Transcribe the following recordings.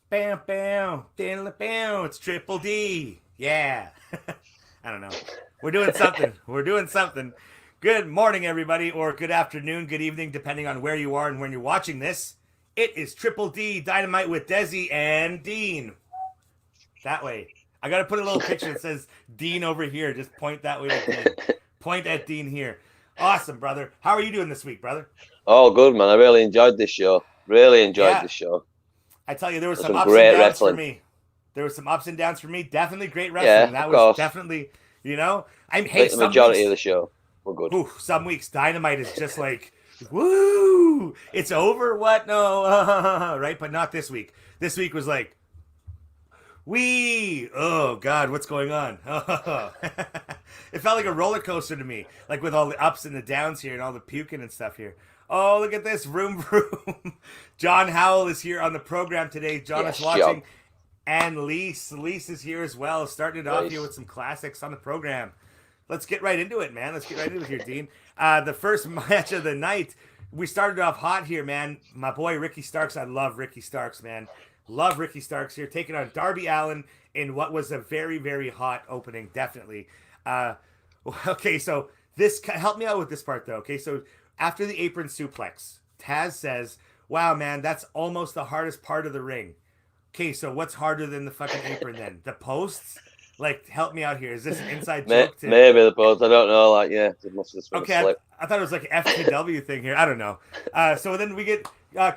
Bam, bam, bam, bam. It's Triple D. Yeah. I don't know. We're doing something. We're doing something. Good morning, everybody, or good afternoon, good evening, depending on where you are and when you're watching this. It is Triple D Dynamite with Dezzie and Dean. That way. I got to put a little picture that says Dean over here. Just point that way to Dean. Point at Dean here. Awesome, brother. How are you doing this week, brother? Oh, good man! I really enjoyed this show. Really enjoyed Yeah, this show. I tell you, there was There's some some ups and great downs for wrestling. me. There was some ups and downs for me. Definitely great wrestling. Yeah, of That was course. definitely, you know, I hey, think the some majority of weeks, the show were good. some weeks Dynamite is just like, woo, it's over. What? No, right? But not this week. This week was like, oh God, what's going on? It felt like a roller coaster to me, like with all the ups and the downs here and all the puking and stuff here. Oh, look at this, vroom vroom. John Howell is here on the program today. John is Yes, John. watching, and Lise is here as well, starting it off here Nice. with some classics on the program. Let's get right into it, man. Let's get right into it here, Dean. The first match of the night, we started off hot here, man. My boy Ricky Starks. I love Ricky Starks, man. Love Ricky Starks here, taking on Darby Allin in what was a very, very hot opening, definitely. Uh, okay, so help me out with this part though. Okay, so after the apron suplex, Taz says, "Wow, man, that's almost the hardest part of the ring." Okay, so what's harder than the fucking apron then? The posts? Like, help me out here. Is this an inside joke to? Maybe the post. I don't know. Like, yeah, it must have just been a Okay, slip. I thought it was like an FTW thing here. I don't know. So then we get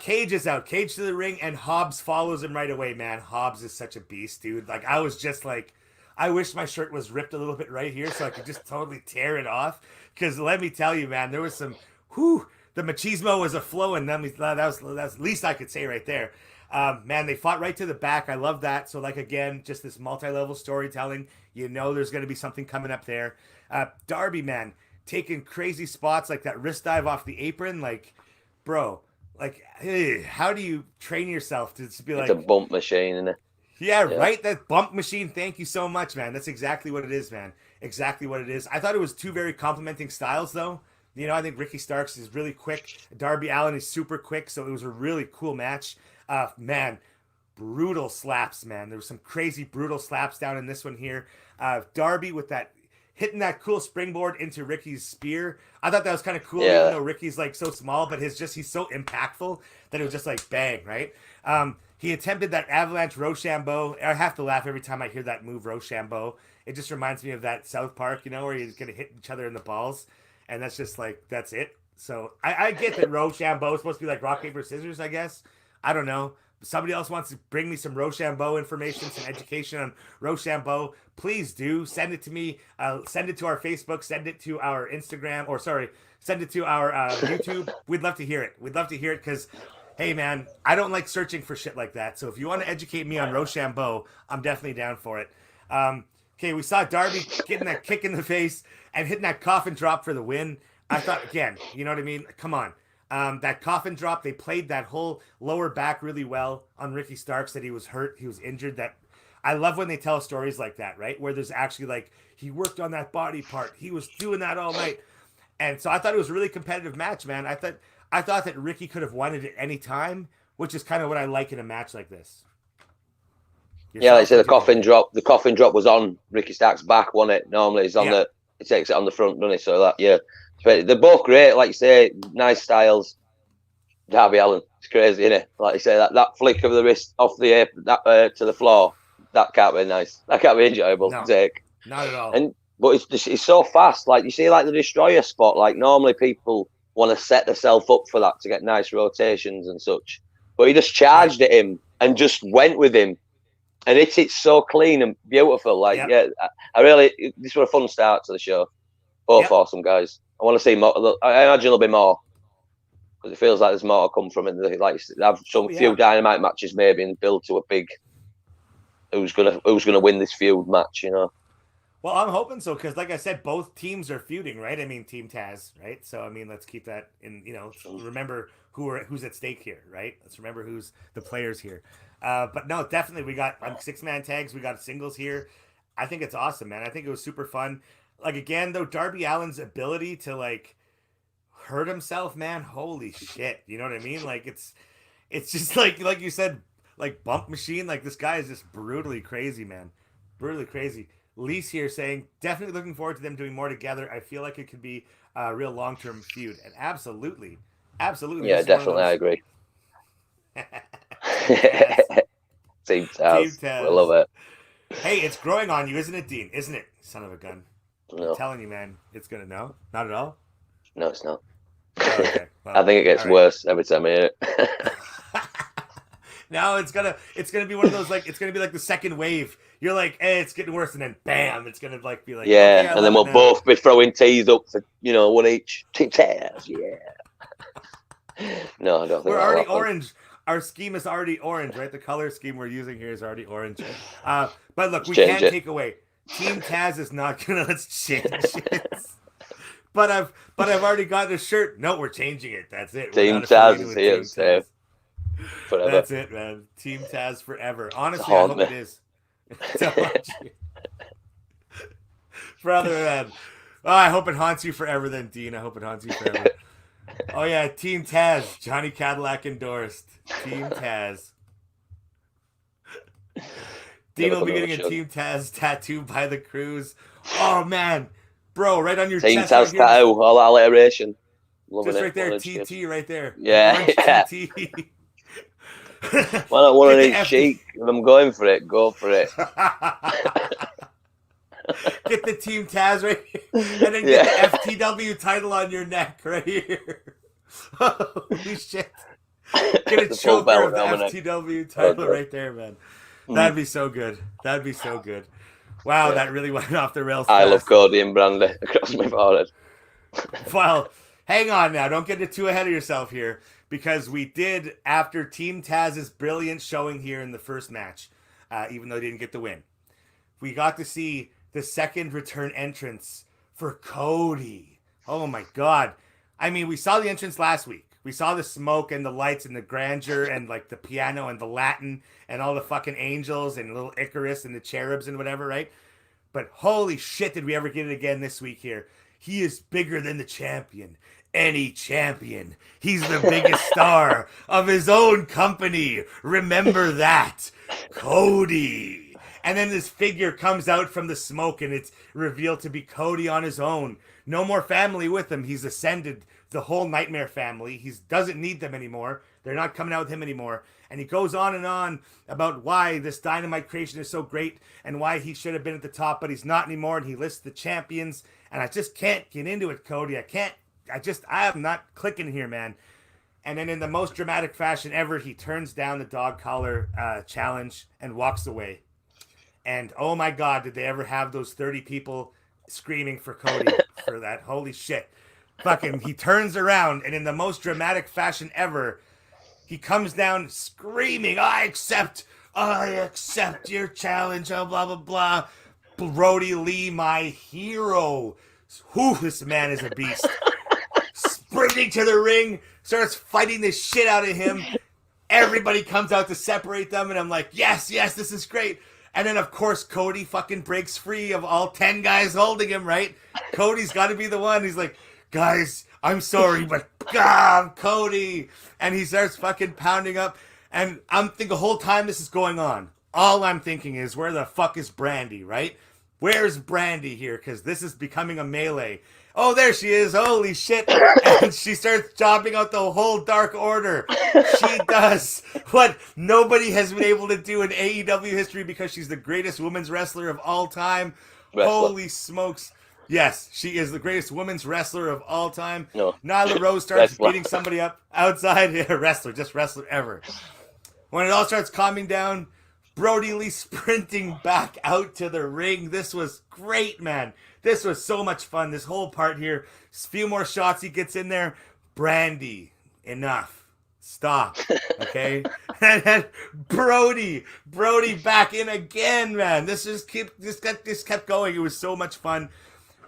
Cage is out. Cage to the ring, and Hobbs follows him right away, man. Hobbs is such a beast, dude. Like, I was just like, I wish my shirt was ripped a little bit right here so I could just totally tear it off. Because let me tell you, man, there was some, the machismo was a flowing. That's the least I could say right there. Man, they fought right to the back. I love that. So, like, again, just this multi-level storytelling. You know there's going to be something coming up there. Darby, man, taking crazy spots like that wrist dive off the apron. Like, bro, like, how do you train yourself to just be It's a like, bump machine, isn't it? yeah, Yeah. right? That bump machine. Thank you so much, man. That's exactly what it is, man. Exactly what it is. I thought it was two very complementing styles, though. You know, I think Ricky Starks is really quick. Darby Allin is super quick, so it was a really cool match. Man, brutal slaps, man. There was some crazy brutal slaps down in this one here. Darby with that hitting that cool springboard into Ricky's spear. I thought that was kind of cool, even Yeah. though Ricky's like so small, but he's so impactful that it was just like bang, right? He attempted that avalanche Rochambeau. I have to laugh every time I hear that move Rochambeau. It just reminds me of that South Park, you know, where you're gonna hit each other in the balls, and that's just like that's it. So I get that Rochambeau is supposed to be like rock paper scissors, I guess. I don't know. Somebody else wants to bring me some Rochambeau information, some education on Rochambeau, please do send it to me. Send it to our Facebook. Send it to our Instagram. Or sorry, send it to our YouTube. We'd love to hear it. We'd love to hear it because, hey man, I don't like searching for shit like that. So if you want to educate me on Rochambeau, I'm definitely down for it. Okay, we saw Darby getting that kick in the face and hitting that coffin drop for the win. I thought, again, you know what I mean? Come on. That coffin drop, they played that whole lower back really well on Ricky Starks, that he was hurt, he was injured. That I love when they tell stories like that, right? Where there's actually like he worked on that body part, he was doing that all night, and so I thought it was a really competitive match, man. I thought that Ricky could have won it at any time, which is kind of what I like in a match like this. Yeah, like I Yourself, said, what the do you think? coffin drop. The coffin drop was on Ricky Stark's back, wasn't it? Normally, it's on Yeah, the. He takes it on the front, doesn't he? So that, yeah. But they're both great, like you say, nice styles. Darby Allin, it's crazy, isn't it? Like you say, that flick of the wrist off the apron, to the floor, that can't be nice. That can't be enjoyable to no, take. not at all. And but it's so fast. Like you see, like the destroyer spot. Like normally people want to set themselves up for that to get nice rotations and such. But he just Right. charged at him and just went with him, and it's so clean and beautiful. Like Yep. yeah, I really this was a fun start to the show. Both Yep. awesome guys. I want to see more. I imagine a little bit more because it feels like there's more to come from it. Like have Oh some few yeah. dynamite matches maybe and build to a big who's gonna win this feud match. You know. Well, I'm hoping so because, like I said, both teams are feuding, right? I mean, Team Taz, right? So, I mean, let's keep that in. You know, remember who's at stake here, right? Let's remember who's the players here. But no, definitely, we got 6-man tags. We got singles here. I think it's awesome, man. I think it was super fun. Like again, though, Darby Allin's ability to like hurt himself, man. Holy shit! You know what I mean? Like it's just like you said, like bump machine. Like this guy is just brutally crazy, man. Brutally crazy. Lee's here saying, definitely looking forward to them doing more together. I feel like it could be a real long-term feud. And absolutely. Yeah, definitely, I agree. Team Taz. I love it. Hey, it's growing on you, isn't it, Dean? Isn't it? Son of a gun. No. I'm telling you, man. It's going to no? Not at all? No, it's not. Oh, okay. Well, I think it gets worse every time I hear it. No, it's gonna be one of those, like, it's gonna be like the second wave. You're like, hey, it's getting worse, and then bam, it's gonna like be like, yeah, okay, and then we'll both be throwing teas up for one each. Team Taz, yeah. No, I don't think we're already orange. Our scheme is already orange, right? The color scheme we're using here is already orange. But look, we can't take away. Team Taz is not gonna let's change it. But I've already got a shirt. No, we're changing it. That's it. Team Taz is here. So forever. That's it, man. Team Taz forever. Honestly, I hope it is. Brother, man. Oh, I hope it haunts you forever then, Dean. I hope it haunts you forever. Oh, yeah. Team Taz. Johnny Cadillac endorsed. Team Taz. Dean will be getting a Team Taz tattoo by the Cruise. Oh, man. Bro, right on your Team chest. Team Taz tattoo. All that alliteration. Loving just right there. TT right there. Yeah. TT. Why not one on each cheek? If I'm going for it, go for it. Get the Team Taz right here. And then get the FTW title on your neck right here. Holy shit. Get a choker of the FTW title right there, man. That'd be so good. That'd be so good. Wow, that really went off the rails. I love Cody and Brandy across my forehead. Well, hang on now. Don't get too ahead of yourself here. Because we did, after Team Taz's brilliant showing here in the first match, even though they didn't get the win, we got to see the second return entrance for Cody. Oh my God. I mean, we saw the entrance last week. We saw the smoke and the lights and the grandeur and like the piano and the Latin and all the fucking angels and little Icarus and the cherubs and whatever, right? But holy shit, did we ever get it again this week here. He is bigger than the champion. Any champion. He's the biggest star of his own company. Remember that. Cody. And then this figure comes out from the smoke and it's revealed to be Cody on his own. No more family with him. He's ascended the whole Nightmare family. He doesn't need them anymore. They're not coming out with him anymore. And he goes on about why this Dynamite creation is so great and why he should have been at the top, but he's not anymore. And he lists the champions. And I just can't get into it, Cody. I am not clicking here, man. And then in the most dramatic fashion ever, he turns down the dog collar challenge and walks away. And oh my God, did they ever have those 30 people screaming for Cody for that? Holy shit. Fucking, he turns around and in the most dramatic fashion ever, he comes down screaming, I accept your challenge, blah, blah, blah. Brody Lee, my hero. Whew, this man is a beast. Sprinting to the ring, starts fighting the shit out of him. Everybody comes out to separate them, and I'm like, yes, this is great. And then, of course, Cody fucking breaks free of all 10 guys holding him, right? Cody's got to be the one. He's like, guys, I'm sorry, but God, Cody. And he starts fucking pounding up. And I'm thinking the whole time this is going on, all I'm thinking is, where the fuck is Brandy, right? Where's Brandy here? Because this is becoming a melee. Oh, there she is. Holy shit. And she starts chopping out the whole Dark Order. She does what nobody has been able to do in AEW history because she's the greatest women's wrestler of all time. Holy smokes. Yes, she is the greatest women's wrestler of all time. No. Nyla Rose starts beating somebody up outside. Yeah, just wrestler ever. When it all starts calming down, Brody Lee sprinting back out to the ring. This was great, man. This was so much fun. This whole part here. A few more shots he gets in there. Brandy, enough. Stop. Okay? And then Brody back in again, man. This kept going. It was so much fun.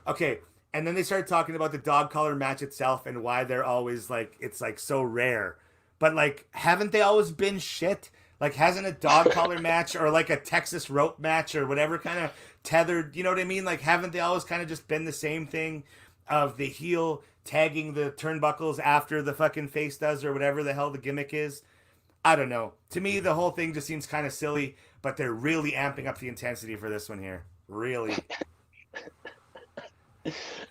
Okay, and then they started talking about the dog collar match itself and why they're always like, it's like so rare. But like, haven't they always been shit? Like, hasn't a dog collar match or like a Texas rope match or whatever kind of tethered, you know what I mean? Like, haven't they always kind of just been the same thing of the heel tagging the turnbuckles after the fucking face does or whatever the hell the gimmick is? I don't know. To me, the whole thing just seems kind of silly, but they're really amping up the intensity for this one here. Really.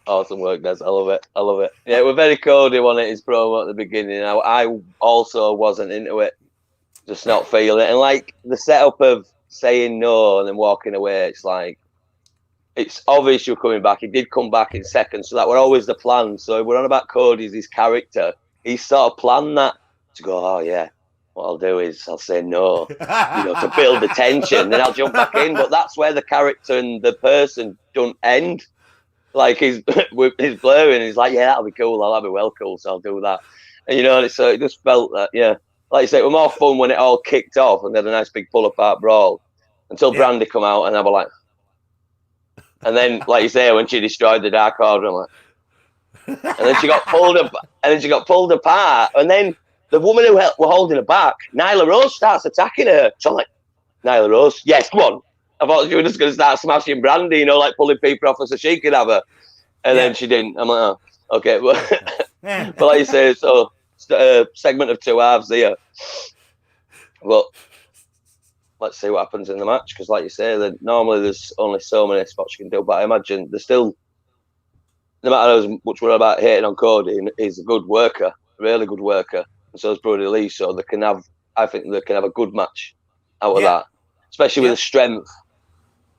Awesome work, Des. I love it. I love it. Yeah, with Eddie Cody on it, his promo at the beginning. I also wasn't into it, just not feeling it. And like the setup of saying no and then walking away, it's like it's obvious you're coming back. He did come back in seconds, so that were always the plan. So we're on about Cody's his character. He sort of planned that to go, oh yeah, what I'll do is I'll say no, to build the tension, then I'll jump back in. But that's where the character and the person don't end. Like he's blurring. He's like, yeah, that'll be cool. That'll be well cool. So I'll do that. And so it just felt that, yeah, like you say, it was more fun when it all kicked off and they had a nice big pull apart brawl until Brandy come out and I was like, and then like you say, when she destroyed the Dark Order, I'm like, and then she got pulled apart, and then the woman who were holding her back, Nyla Rose, starts attacking her. So I'm like, Nyla Rose, yes, come on. I thought she was just going to start smashing Brandy, like pulling people off her so she could have her. And then she didn't. I'm like, oh, okay. But like you say, so segment of two halves here. Well, let's see what happens in the match, because like you say, normally there's only so many spots you can do, but I imagine there's still, no matter how much we're about hating on Cody, he's a good worker, really good worker, and so is Brody Lee, so I think they can have a good match out of that, especially with the strength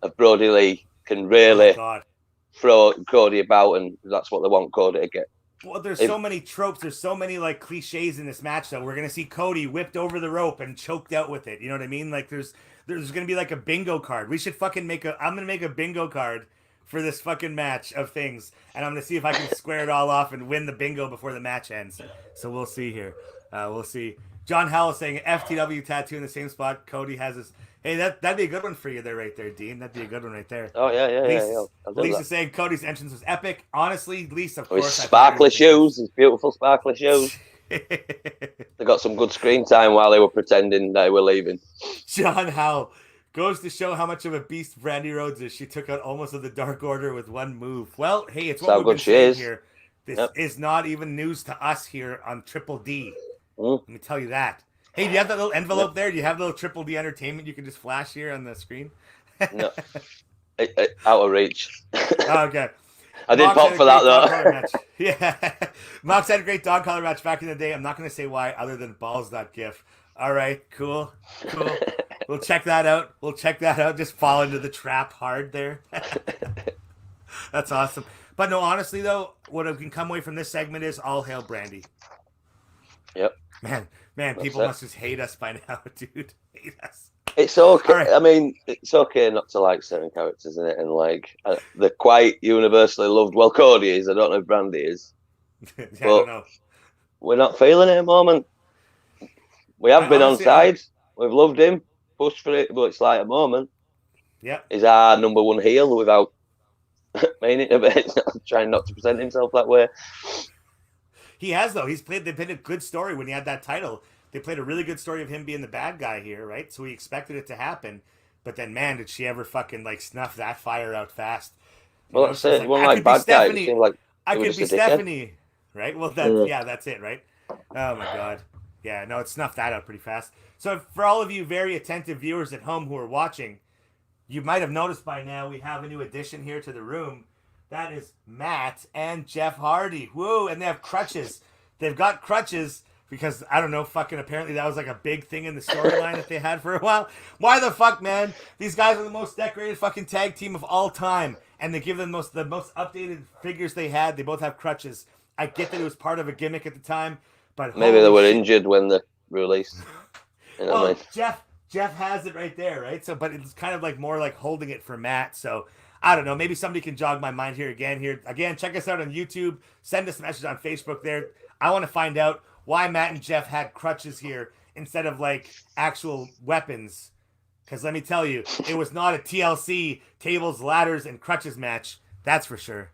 of Brody Lee, can really throw Cody about, and that's what they want Cody to get. Well, there's so many tropes. There's so many like cliches in this match. Though we're gonna see Cody whipped over the rope and choked out with it. You know what I mean? Like there's gonna be like a bingo card. We should fucking I'm gonna make a bingo card for this fucking match of things, and I'm gonna see if I can square it all off and win the bingo before the match ends. So we'll see here. We'll see. John Howell saying FTW tattoo in the same spot Cody has his. Hey, that'd be a good one for you there, right there, Dean. That'd be a good one right there. Oh yeah. Lisa's saying Cody's entrance was epic. Honestly, Lisa, of course. His sparkly shoes, his beautiful sparkly shoes. They got some good screen time while they were pretending they were leaving. John Howell goes to show how much of a beast Brandy Rhodes is. She took out almost of the Dark Order with one move. Well, hey, it's what we've been saying here. This is not even news to us here on Triple D. Let me tell you that. Hey, do you have that little envelope there? Do you have the little Triple D entertainment you can just flash here on the screen? No. Out of reach. Okay. I did pop for that, though. Yeah. Mox had a great dog collar match back in the day. I'm not going to say why other than balls.gif. All right, cool. We'll check that out. Just fall into the trap hard there. That's awesome. But no, honestly, though, what I can come away from this segment is all hail Brandy. Yep. Man, people must just hate us by now, dude. Hate us. It's okay. Right. I mean, it's okay not to like certain characters, isn't it? And like, they're quite universally loved. Well, Cody is. I don't know if Brandy is. I don't know. We're not feeling it at the moment. We have been honestly, on side. We've loved him, pushed for it, but it's like at the moment. Yeah. He's our number one heel without meaning a bit. Trying not to present himself that way. He has, though. They played a good story when he had that title. They played a really good story of him being the bad guy here, right? So we expected it to happen. But then, man, did she ever fucking, like, snuff that fire out fast. Well, that's it. One like bad guy. It seemed like I could be Stephanie. Right? Well, that's it, right? Oh, my God. Yeah, no, it snuffed that out pretty fast. So for all of you very attentive viewers at home who are watching, you might have noticed by now we have a new addition here to the room. That is Matt and Jeff Hardy. Woo! And they have crutches. They've got crutches because, I don't know, fucking apparently that was like a big thing in the storyline that they had for a while. Why the fuck, man? These guys are the most decorated fucking tag team of all time. And they give them the most updated figures they had. They both have crutches. I get that it was part of a gimmick at the time, but maybe they were injured when they released. Well, Jeff has it right there, right? So, but it's kind of like more like holding it for Matt. So I don't know. Maybe somebody can jog my mind here again. Again, check us out on YouTube. Send us a message on Facebook there. I want to find out why Matt and Jeff had crutches here instead of like actual weapons. Because let me tell you, it was not a TLC tables, ladders, and crutches match. That's for sure.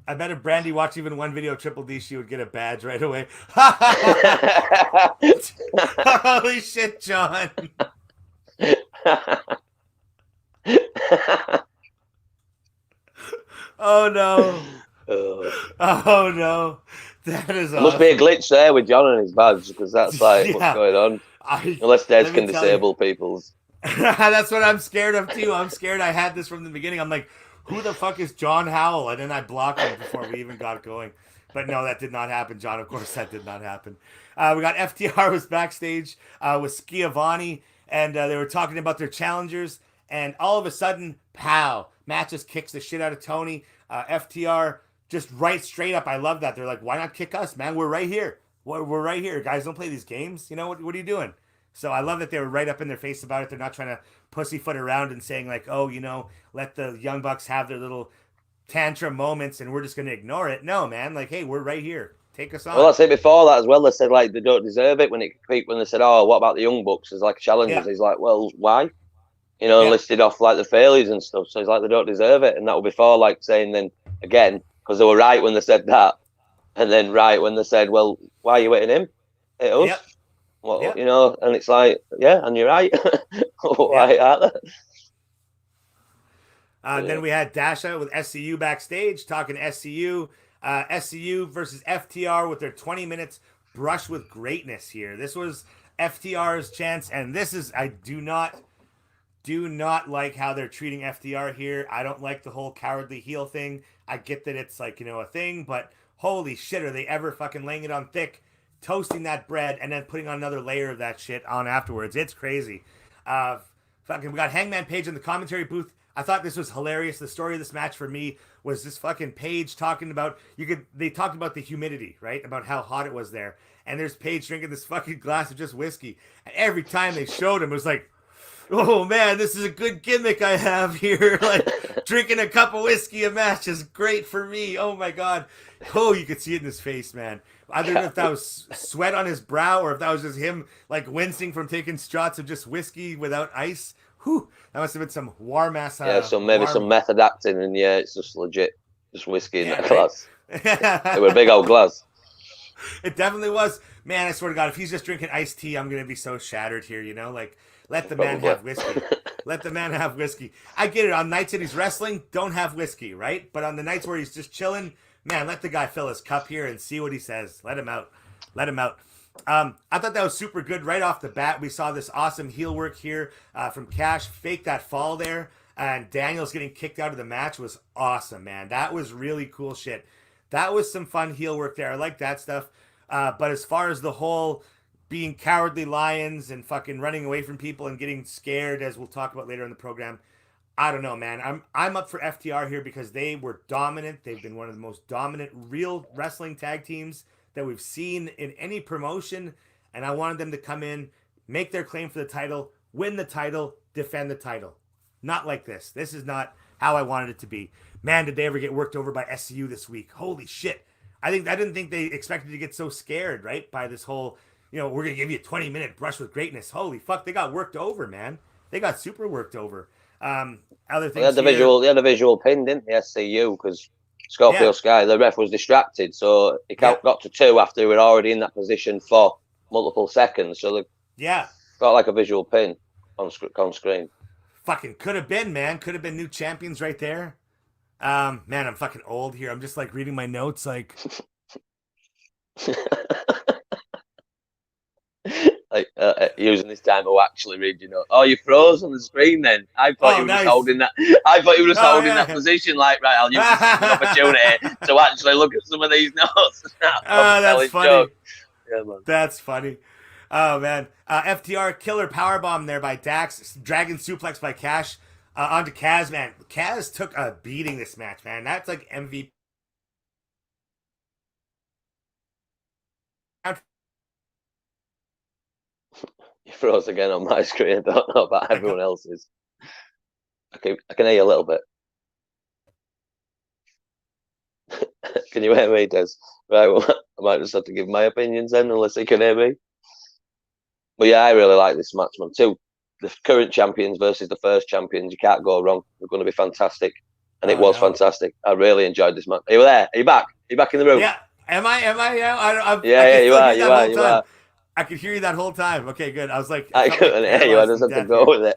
I bet if Brandy watched even one video of Triple D, she would get a badge right away. Holy shit, John. Oh no. Oh no. That is There must be a awesome. glitch there with John and his badge because that's like what's Yeah. going on. I Unless Des let me can tell you. disable people's. That's what I'm scared of too. I'm scared I had this from the beginning. I'm like, who the fuck is John Howell? And then I blocked him before we even got going. But no, that did not happen, John. Of course, that did not happen. We got FTR was backstage with Schiavone, and they were talking about their challengers. And all of a sudden, pow! Matt just kicks the shit out of Tony. FTR just right straight up. I love that. They're like, why not kick us, man? We're right here. We're right here. Guys, don't play these games. You know, what are you doing? So I love that they were right up in their face about it. They're not trying to pussyfoot around and saying like, oh, let the Young Bucks have their little tantrum moments and we're just going to ignore it. No, man. Like, hey, we're right here. Take us on. Well, I said before that as well. They said like they don't deserve it when they said, "Oh, what about the Young Bucks?" As like challengers, Yeah. he's like, "Well, why?" Listed off like the failures and stuff. So he's like, they don't deserve it, and that was before like saying then again because they were right when they said that, and then right when they said, "Well, why are you hitting him? Hit us." Yep. Well, Yep. And it's like, yeah, and you're right. Why aren't they? Then we had Dasha with SCU backstage talking SCU. SCU versus FTR with their 20 minutes brush with greatness here. This was FTR's chance, and this is I do not like how they're treating FTR here. I don't like the whole cowardly heel thing. I get that it's like, a thing, but holy shit, are they ever fucking laying it on thick, toasting that bread, and then putting on another layer of that shit on afterwards. It's crazy. We got Hangman Page in the commentary booth. I thought this was hilarious. The story of this match for me was this fucking Page talking about they talked about the humidity, right? About how hot it was there. And there's Page drinking this fucking glass of just whiskey. And every time they showed him, it was like, oh man, this is a good gimmick I have here. Like drinking a cup of whiskey a match is great for me. Oh my god. Oh, you could see it in his face, man. I don't know if that was sweat on his brow or if that was just him like wincing from taking shots of just whiskey without ice. Whew, that must have been some warm ass. Maybe some method acting, and yeah, it's just legit, just whiskey in that glass. It was a big old glass. It definitely was. Man, I swear to God, if he's just drinking iced tea, I'm gonna be so shattered here. Like let the man have whiskey. Let the man have whiskey. I get it. On nights that he's wrestling, don't have whiskey, right? But on the nights where he's just chilling, man, let the guy fill his cup here and see what he says. Let him out. Let him out. I thought that was super good right off the bat. We saw this awesome heel work here from Cash. Fake that fall there. And Daniels getting kicked out of the match was awesome, man. That was really cool shit. That was some fun heel work there. I like that stuff. But as far as the whole being cowardly lions and fucking running away from people and getting scared, as we'll talk about later in the program, I don't know, man. I'm up for FTR here because they were dominant. They've been one of the most dominant real wrestling tag teams that we've seen in any promotion, and I wanted them to come in, make their claim for the title, win the title, defend the title. Not like this. This is not how I wanted it to be. Man, did they ever get worked over by SCU this week? Holy shit. I didn't think they expected to get so scared, right? By this whole, we're going to give you a 20-minute brush with greatness. Holy fuck, they got worked over, man. They got super worked over. Other things they had the visual pin, didn't they, SCU? Because Scorpio Sky, the ref was distracted, so he got to 2 after they were already in that position for multiple seconds. So they got like a visual pin on screen. Fucking could have been, man. Could have been new champions right there. Man, I'm fucking old here. I'm just like reading my notes, like. Using this time to actually read your notes. Oh, you froze on the screen then. I thought you were just holding that. I thought you were just holding that position. Like, right, I'll use this as an opportunity to actually look at some of these notes. That's funny. Joke. Yeah, man. That's funny. Oh man, FTR killer powerbomb there by Dax. Dragon suplex by Cash onto Kaz. Man, Kaz took a beating this match. Man, that's like MVP. You froze again on my screen. I don't know about everyone else's. I can hear you a little bit. Can you hear me, Des? Right, well, I might just have to give my opinions then, unless he can hear me. But yeah, I really like this match, man. The current champions versus the first champions. You can't go wrong. They're going to be fantastic. And it was fantastic. I really enjoyed this match. Are you there? Are you back? Are you back in the room? Yeah. Am I? Yeah, you are. I could hear you that whole time. Okay, good. I was like, I couldn't hear you. I just had to go with it.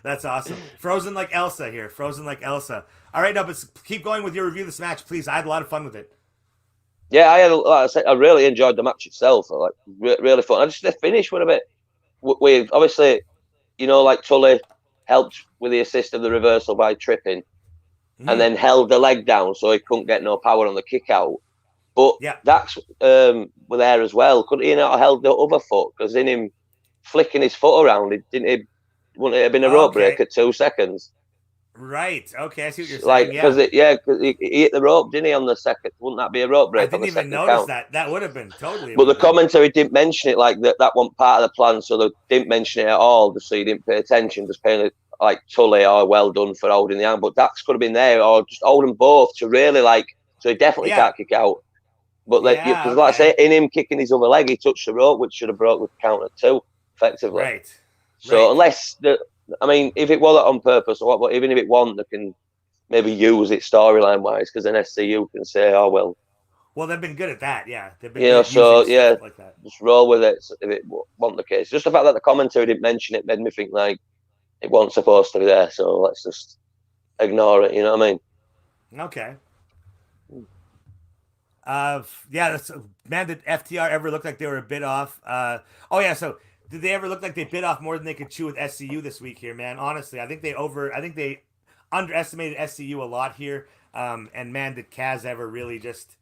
That's awesome. Frozen like Elsa here. Frozen like Elsa. All right, now, but keep going with your review of this match, please. I had a lot of fun with it. Yeah, like I said, I really enjoyed the match itself. Like really fun. I just the finish were a bit. We obviously, like Tully helped with the assist of the reversal by tripping, and then held the leg down so he couldn't get no power on the kick out. But Dax were there as well. Couldn't he not have held the other foot? Because in him flicking his foot around, wouldn't it have been a rope break at 2 seconds? Right. Okay, I see what you're saying. Like, because he hit the rope, didn't he, on the second? Wouldn't that be a rope break? I didn't even notice count? That. That would have been totally. But the commentary didn't mention it, like that one part of the plan, so they didn't mention it at all, just so you didn't pay attention. Just paying like Tully, well done for holding the arm. But Dax could have been there, or just hold them both to really so he definitely can't kick out. But like I say, in him kicking his other leg, he touched the rope, which should have broke with count at 2, effectively. Right. So unless if it wasn't on purpose or what, but even if it wasn't, they can maybe use it storyline wise, because then SCU can say, "Oh well." Well, they've been good at that, yeah. They've been like that. Just roll with it if it wasn't the case. Just the fact that the commentary didn't mention it made me think like it wasn't supposed to be there. So let's just ignore it. You know what I mean? Okay. Man, did FTR ever look like they were a bit off? So did they ever look like they bit off more than they could chew with SCU this week here, man? Honestly, I think they underestimated SCU a lot here. And man, did Kaz ever really just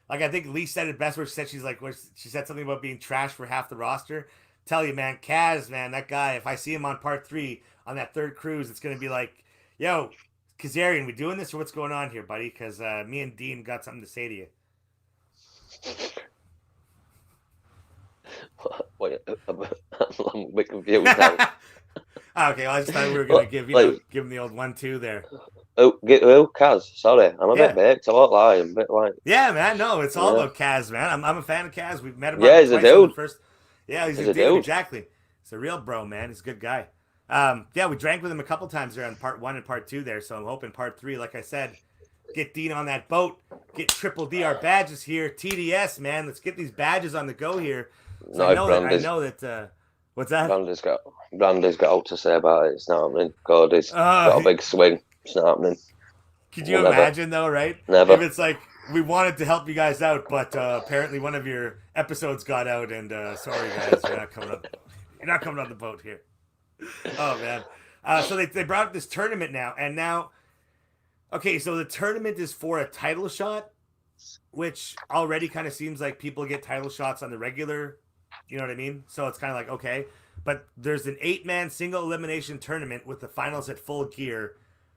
like, I think Lee said it best where she said something about being trash for half the roster. Tell you, man, Kaz, man, that guy, if I see him on part 3 on that third cruise, it's gonna be like, yo, Kazarian, we doing this or what's going on here, buddy? Because me and Dean got something to say to you. Wait, I'm a bit confused now. Okay, well, I just thought we were going to give him the old 1-2 there. Oh, Kaz, sorry. I'm a bit baked, I won't lie. I'm a bit like... Yeah, man, no, it's all about Kaz, man. I'm a fan of Kaz. We've met him he's a dude. He's a dude, exactly. He's a real bro, man. He's a good guy. We drank with him a couple times there on part 1 and part 2 there, so I'm hoping part 3, like I said, get Dean on that boat, get Triple D our badges here, TDS, man. Let's get these badges on the go here. So I know that what's that? Brandy's got all to say about it. It's not happening. Cody's got a big swing. It's not happening. Could you imagine though, right? Never. If it's like, we wanted to help you guys out, but apparently one of your episodes got out, and sorry guys, you're not coming on the boat here. Oh man. So they brought up this tournament now, and now, okay, so the tournament is for a title shot, which already kind of seems like people get title shots on the regular, you know what I mean? So it's kind of like, okay, but there's an 8-man single elimination tournament with the finals at Full Gear,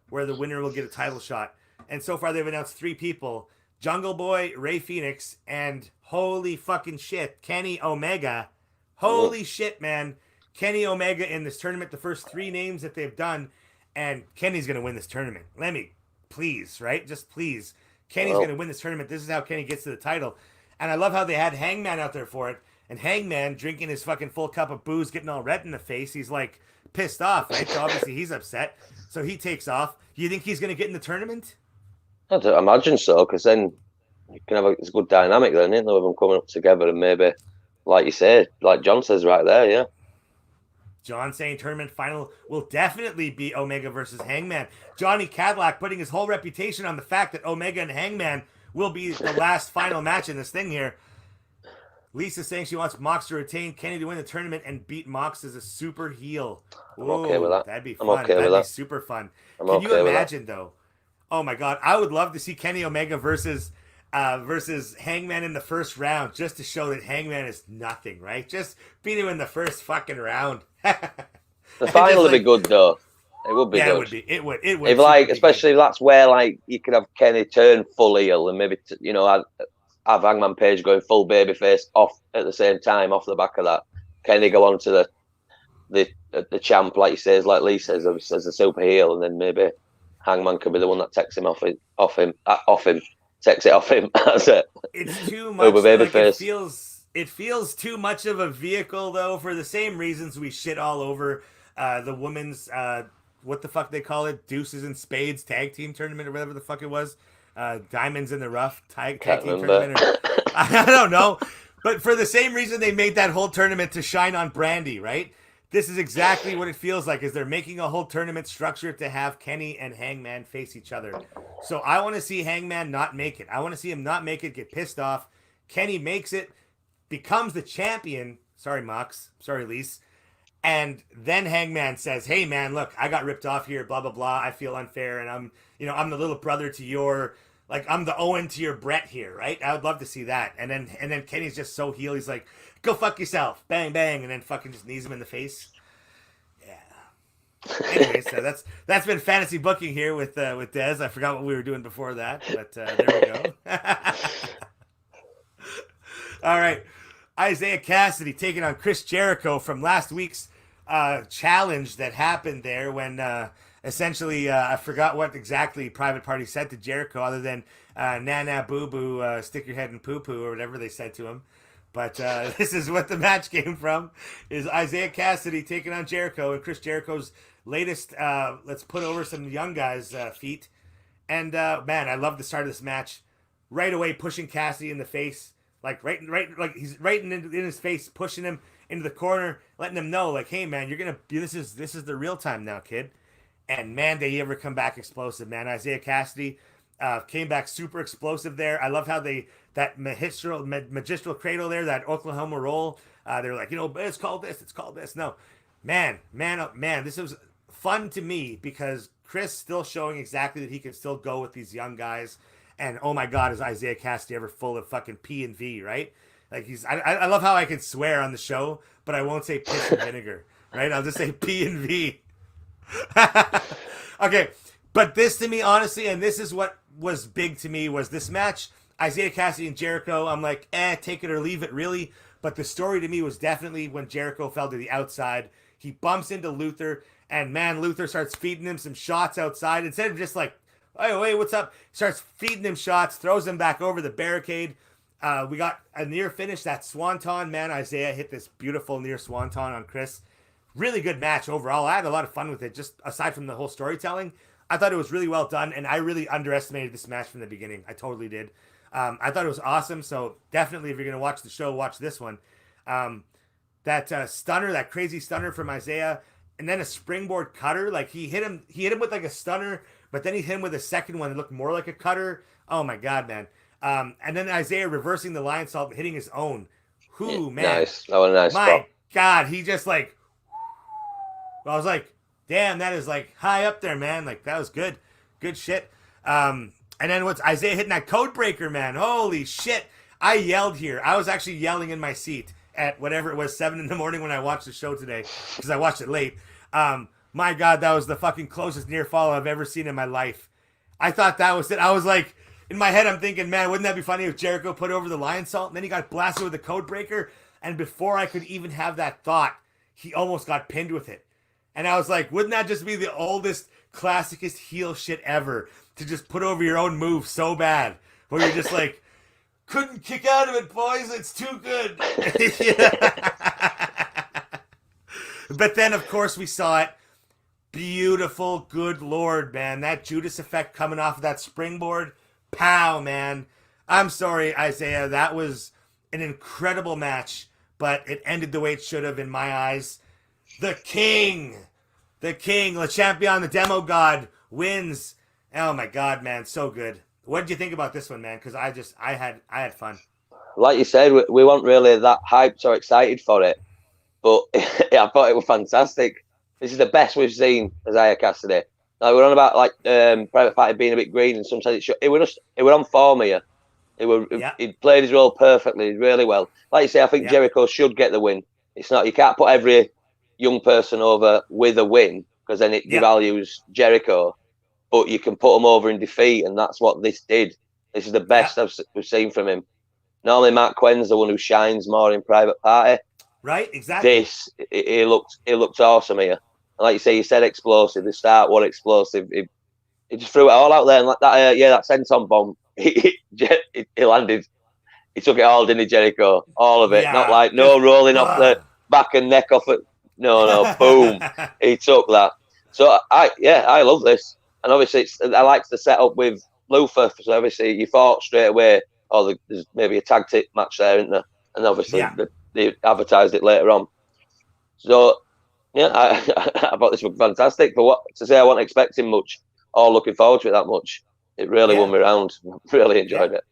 where the winner will get a title shot. And so far they've announced 3 people: Jungle Boy, Ray Phoenix, and holy fucking shit, Kenny Omega. Holy shit, man. Kenny Omega in this tournament, the first 3 names that they've done, and Kenny's going to win this tournament. Let me, please, right? Just please. Kenny's going to win this tournament. This is how Kenny gets to the title. And I love how they had Hangman out there for it. And Hangman drinking his fucking full cup of booze, getting all red in the face. He's like pissed off, right? So obviously he's upset. So he takes off. Do you think he's going to get in the tournament? I don't imagine so, because then you can have a good dynamic then, isn't there, with them coming up together, and maybe, like you said, like John says right there, yeah. John saying tournament final will definitely be Omega versus Hangman. Johnny Cadillac putting his whole reputation on the fact that Omega and Hangman will be the last final match in this thing here. Lisa saying she wants Mox to retain, Kenny to win the tournament and beat Mox as a super heel. I'm okay with that. That'd be fun. That'd be super fun. Can you imagine though? Oh my God, I would love to see Kenny Omega versus Hangman in the first round, just to show that Hangman is nothing, right? Just beat him in the first fucking round. The final would be good though. It would be good. It would be. It would. If especially if that's where you could have Kenny turn full heel, and maybe have Hangman Page going full babyface off at the same time off the back of that. Kenny go on to the champ, like he says, like Lee says, as a super heel, and then maybe Hangman could be the one that takes him off him. Takes it off him. That's it. It's too much. It feels too much of a vehicle though, for the same reasons we shit all over the women's what the fuck they call it, Deuces and Spades tag team tournament or whatever the fuck it was. Diamonds in the Rough tag team tournament. I don't know. But for the same reason they made that whole tournament to shine on Brandy, right? this is exactly what it feels like. Is they're making a whole tournament structure to have Kenny and Hangman face each other. So I want to see Hangman not make it. I want to see him not make it, get pissed off. Kenny makes it, becomes the champion. Sorry, Mox. Sorry, Lise. And then Hangman says, "Hey, man, look, I got ripped off here. Blah blah blah. I feel unfair, and I'm the little brother to your, like, I'm the Owen to your Brett here, right? I would love to see that." And then Kenny's just so heel. He's like, "Go fuck yourself, bang bang," and then fucking just knees him in the face. Yeah. Anyway, so that's been fantasy booking here with Dez. I forgot what we were doing before that, but there we go. All right. Isaiah Cassidy taking on Chris Jericho from last week's challenge that happened there when essentially I forgot what exactly Private Party said to Jericho other than "na boo boo, stick your head in poo poo" or whatever they said to him. But this is what the match came from: is Isaiah Cassidy taking on Jericho and Chris Jericho's latest let's put over some young guys' feet. And man, I love the start of this match. Right away, pushing Cassidy in the face. Like right, like he's right in his face, pushing him into the corner, letting him know, like, "Hey, man, you're gonna. This is the real time now, kid." And man, did he ever come back explosive, man! Isaiah Cassidy came back super explosive there. I love how that magistral cradle there, that Oklahoma roll. They're like, it's called this, it's called this. No, man, oh, man, this was fun to me because Chris still showing exactly that he can still go with these young guys. And oh my God, is Isaiah Cassidy ever full of fucking P and V, right? Like I love how I can swear on the show, but I won't say piss and vinegar, right? I'll just say P and V. Okay, but this to me, honestly, and this is what was big to me, was this match, Isaiah Cassidy and Jericho. I'm like, take it or leave it, really. But the story to me was definitely when Jericho fell to the outside. He bumps into Luther, and man, Luther starts feeding him some shots outside instead of just like, "Hey, what's up?" Starts feeding him shots, throws him back over the barricade. We got a near finish, that swanton. Man, Isaiah hit this beautiful near swanton on Chris. Really good match overall. I had a lot of fun with it, just aside from the whole storytelling. I thought it was really well done, and I really underestimated this match from the beginning. I totally did. I thought it was awesome, so definitely if you're going to watch the show, watch this one. That stunner, that crazy stunner from Isaiah, and then a springboard cutter. Like he hit him with like a stunner, but then he hit him with a second one that looked more like a cutter. Oh my God, man. And then Isaiah reversing the lion salt, hitting his own. Man. Nice. That was a nice my spot. God, he just like, I was like, damn, that is like high up there, man. Like that was good. Good shit. And then what's Isaiah hitting that code breaker, man. Holy shit. I yelled here. I was actually yelling in my seat at whatever it was, 7 a.m. when I watched the show today, because I watched it late. My God, that was the fucking closest near fall I've ever seen in my life. I thought that was it. I was like, in my head, I'm thinking, man, wouldn't that be funny if Jericho put over the lion salt? And then he got blasted with the code breaker. And before I could even have that thought, he almost got pinned with it. And I was like, wouldn't that just be the oldest, classicest heel shit ever? To just put over your own move so bad. Where you're just like, couldn't kick out of it, boys. It's too good. But then, of course, we saw it. Beautiful, good Lord, man. That Judas effect coming off of that springboard. Pow, man. I'm sorry, Isaiah. That was an incredible match, but it ended the way it should have in my eyes. The King, Le Champion, the Demo God, wins. Oh, my God, man. So good. What did you think about this one, man? Because I had fun. Like you said, we weren't really that hyped or excited for it, but I thought it was fantastic. This is the best we've seen Isaiah Cassidy. Like, we're on about like Private Party being a bit green, and sometimes it was on form here. He played his role perfectly, really well. Like you say, I think Jericho should get the win. It's not, you can't put every young person over with a win because then it devalues Jericho. But you can put him over in defeat, and that's what this did. This is the best we've seen from him. Normally, Mark Quenn's the one who shines more in Private Party. Right, exactly. He looked awesome here. And like you say, you said explosive. The start was explosive. He just threw it all out there, and like that, that senton bomb. He landed. He took it all, didn't he, Jericho? All of it. Yeah. Not like no rolling off the back and neck off it. No, boom. He took that. So I love this. And obviously, I like the setup with Luther. So obviously, you thought straight away, there's maybe a tag match there, isn't there? And obviously, they advertised it later on. So Yeah, I thought this was fantastic. But what to say, I wasn't expecting much or looking forward to it that much. It really won me around. Really enjoyed it.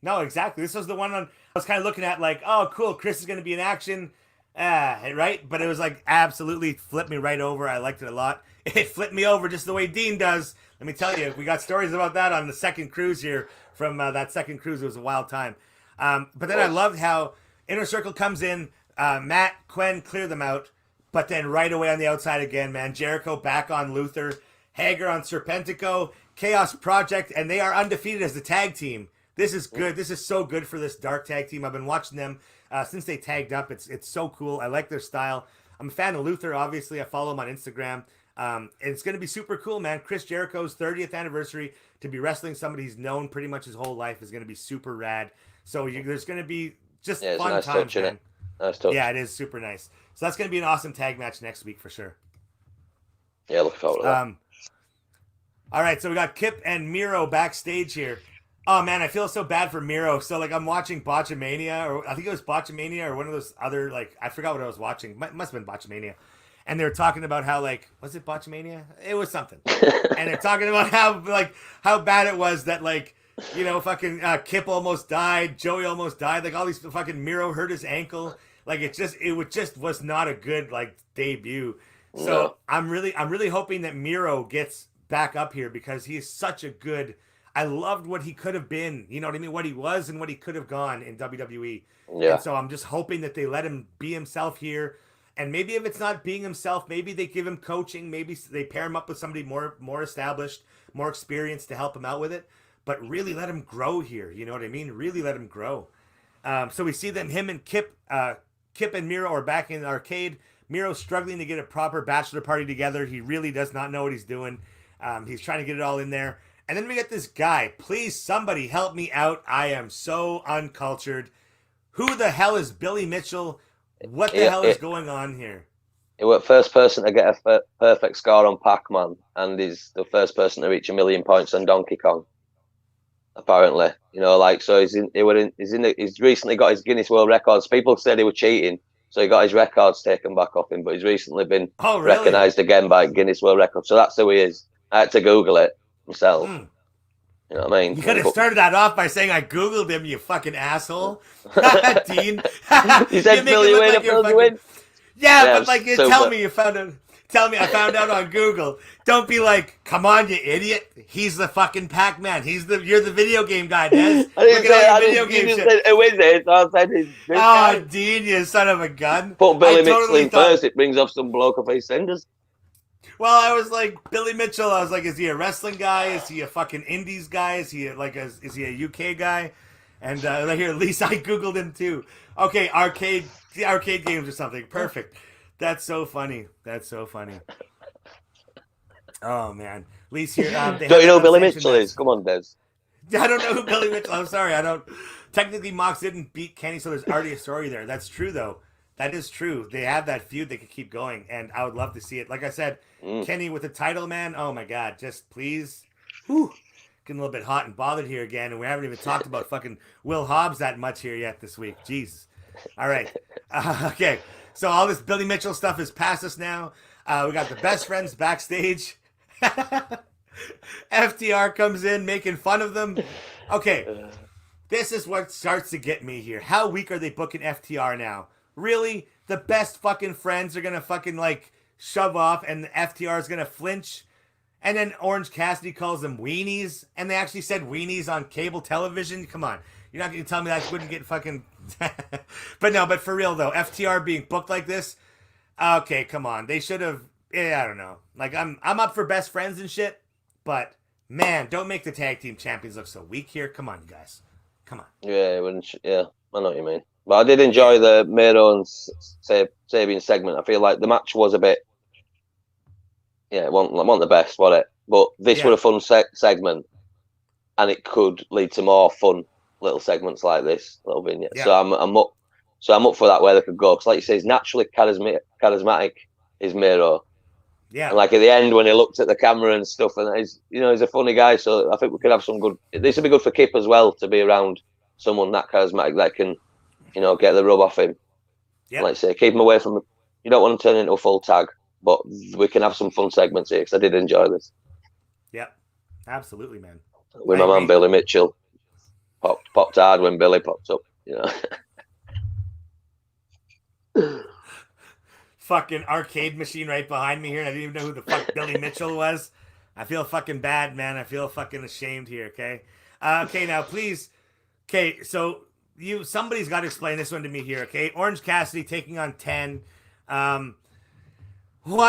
No, exactly. This was the one I was kind of looking at, like, oh, cool, Chris is going to be in action, right? But it was like absolutely flipped me right over. I liked it a lot. It flipped me over just the way Dean does. Let me tell you, we got stories about that on the second cruise here. From that second cruise, it was a wild time. But then I loved how Inner Circle comes in, Matt, Quen clear them out, but then right away on the outside again, man, Jericho back on Luther, Hager on Serpentico, Chaos Project, and they are undefeated as the tag team. This is good. This is so good for this dark tag team. I've been watching them since they tagged up. It's so cool. I like their style. I'm a fan of Luther, obviously. I follow him on Instagram. It's going to be super cool, man. Chris Jericho's 30th anniversary, to be wrestling somebody he's known pretty much his whole life, is going to be super rad. So there's going to be just fun nice times, touch, man. Nice touch. Yeah, it is super nice. So that's going to be an awesome tag match next week for sure. Yeah, looking forward to that. All right, so we got Kip and Miro backstage here. Oh man, I feel so bad for Miro. So like I'm watching Botchamania, or I think it was Botchamania, or one of those other, like, I forgot what I was watching. Must have been Botchamania. And they were talking about how, like, was it Botchamania? It was something. And they're talking about how bad it was that, like, you know, fucking Kip almost died, Joey almost died, like all these fucking Miro hurt his ankle. Like it just was not a good, like, debut. So No. I'm really hoping that Miro gets back up here, because he is such a good. I loved what he could have been. You know what I mean? What he was and what he could have gone in WWE. Yeah. And so I'm just hoping that they let him be himself here. And maybe if it's not being himself, maybe they give him coaching. Maybe they pair him up with somebody more established, more experienced to help him out with it. But really let him grow here. You know what I mean? Really let him grow. So we see that him and Kip and Miro are back in the arcade. Miro's struggling to get a proper bachelor party together. He really does not know what he's doing. He's trying to get it all in there. And then we get this guy. Please, somebody help me out. I am so uncultured. Who the hell is Billy Mitchell? What the hell is going on here? He was the first person to get a perfect score on Pac-Man, and he's the first person to reach 1 million points on Donkey Kong. Apparently, you know, like, so he's recently got his Guinness World Records. People said he was cheating, so he got his records taken back off him. But he's recently been recognised again by Guinness World Records. So that's who he is. I had to Google it myself. You know what I mean? You could have started that off by saying I Googled him, you fucking asshole. Dean. You said Billy Win. Yeah, but like, tell me I found out on Google. Don't be like, come on, you idiot. He's the fucking Pac-Man. You're the video game guy, Des. Look at all your video game shit. Who is it? So I said this guy. Dean, you son of a gun. Put Billy Mitchell in first. It brings off some bloke off his senders. Well, I was like, Billy Mitchell, I was like, is he a wrestling guy? Is he a fucking indies guy? Is he is he a UK guy? And here, at least I Googled him too. Okay, arcade games or something. Perfect. That's so funny. Oh, man. At least here. Don't you know who Billy Mitchell is? Come on, Des. I don't know who Billy Mitchell is. I'm sorry. I don't. Technically, Mox didn't beat Kenny, so there's already a story there. That's true, though. That is true. They have that feud. They could keep going, and I would love to see it. Like I said, Kenny with the title, man. Oh my God, just please. Whew. Getting a little bit hot and bothered here again, and we haven't even talked about fucking Will Hobbs that much here yet this week. Jesus. All right. Okay. So all this Billy Mitchell stuff is past us now. We got the best friends backstage. FTR comes in making fun of them. Okay. This is what starts to get me here. How weak are they booking FTR now? Really? The best fucking friends are going to fucking, like, shove off, and the FTR is going to flinch? And then Orange Cassidy calls them weenies, and they actually said weenies on cable television? Come on. You're not going to tell me that wouldn't get fucking... But for real, though, FTR being booked like this, okay, come on. They should have... I don't know. Like, I'm up for best friends and shit, but, man, don't make the tag team champions look so weak here. Come on, you guys. Come on. Yeah, I know what you mean. But I did enjoy the Miro and Sabian segment. I feel like the match was a bit... Yeah, it wasn't the best, was it? But this was a fun segment, and it could lead to more fun little segments like this, little vignette. Yeah. So I'm up for that, where they could go. Because like you say, he's naturally charismatic, is Miro. Yeah. And like at the end, when he looked at the camera and stuff, and he's a funny guy. So I think we could have some good... This would be good for Kip as well, to be around someone that charismatic that can, get the rub off him. Yeah. Like I say, keep him away from, you don't want to turn it into a full tag, but we can have some fun segments here because I did enjoy this. Yep, absolutely, man. With my man Billy Mitchell, popped hard when Billy popped up. Fucking arcade machine right behind me here, and I didn't even know who the fuck Billy Mitchell was. I feel fucking bad, man. I feel fucking ashamed here. Okay, okay, now please. Okay, so somebody's got to explain this one to me here. Okay, Orange Cassidy taking on 10. Why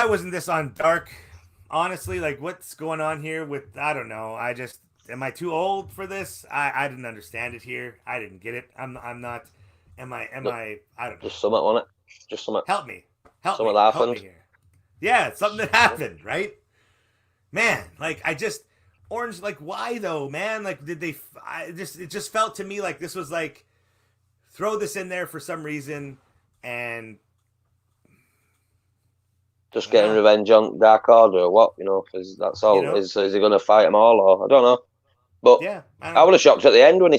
wasn't this on Dark? Honestly, like, what's going on here with, I don't know. Am I too old for this? I didn't understand it here. I didn't get it. I'm not, I don't know. Just something on it. Just something. Help me. Something that happened. Help me here. Yeah, something that happened, right? Man, like, Orange, like, why though, man? Like, it just felt to me like this was like, throw this in there for some reason and just getting revenge on Dark Order or what, because that's all. Is he going to fight them all, or I don't know. But yeah, I was shocked at the end when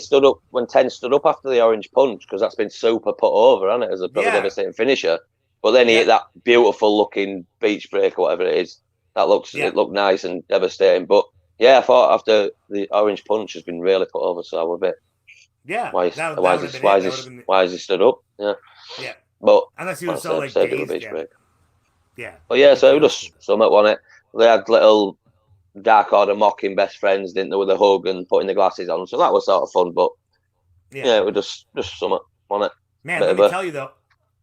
10 stood up after the orange punch, because that's been super put over, hasn't it, as a probably devastating finisher. But then he hit that beautiful looking beach break or whatever it is. It looked nice and devastating. But yeah, I thought after the orange punch has been really put over, so I was a bit. Yeah. Why is he stood up? Yeah. Yeah. But unless he was so like dazed, yeah. But yeah, so it was just something on it. They had little Dark Order mocking best friends, didn't they, with a hug and putting the glasses on. So that was sort of fun, but it was just something on it. Man, let me tell you though,